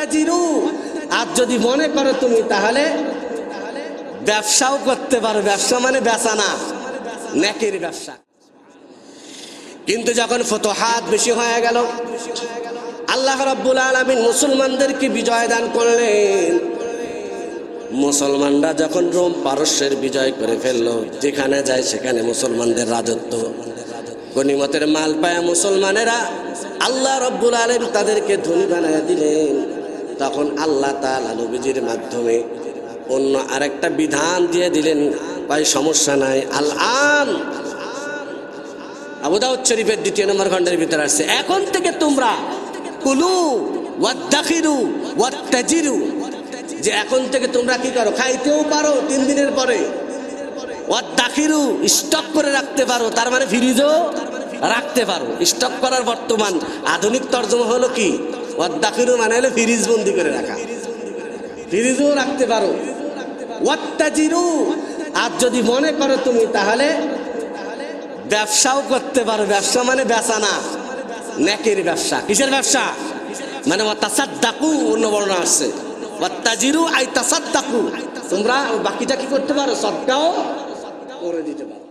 ওয়াত্তাজিরু, আর যদি মনে করো তুমি তাহলে ব্যবসাও করতে পারো। ব্যবসা মানে বেচা না, নেকের ব্যবসা। কিন্তু যখন ফুতুহাত বেশি হয়ে গেল, আল্লাহ রাব্বুল আলামিন মুসলমানদেরকে বিজয় দান করলেন। মুসলমানরা যখন রোম পারস্যের বিজয় করে ফেললো, যেখানে যায় সেখানে মুসলমানদের রাজত্ব, গনিমতের মাল পায় মুসলমানেরা, আল্লাহ রাব্বুল আলামিন তাদেরকে ধনী বানায় দিলেন। তখন আল্লাহ তাআলা নবীজির মাধ্যমে অন্য আরেকটা বিধান দিয়ে দিলেন, ভাই সমস্যা নাই। আল-আন আবু দাউদ শরীফের 2 নম্বর খণ্ডের ভিতরে আসছে, এখন থেকে তোমরা কুলু ওয়াদ্দাখিরু ওয়াত্তাজিরু, যে এখন থেকে তোমরা কি করো, খাইতেও পারো 3 দিনের পরে, ওয়াদ্দাখিরু স্টক করে রাখতে পারো, তার মানে ফ্রিজও রাখতে পারো। স্টক করার বর্তমান আধুনিক তর্জমা হলো কি, ওয়াদ্দাখিরু মানে হলো ফ্রিজ বন্দি করে রাখা, ফ্রিজও রাখতে পারো। ওয়াত্তাজিরু, আর যদি মনে করো তুমি তাহলে ব্যবসাও করতে পারো। ব্যবসা মানে বেচা না, নেকের ব্যবসা। কিসের ব্যবসা? মানে ওয়াতাসাদ্দাকু, অন্য বর্ণনা আসছে ওয়াত্তাজিরু আই তাসাদ্দাকু, তোমরা বাকিটা কি করতে পারো, সদকাও করে দিতে পারো।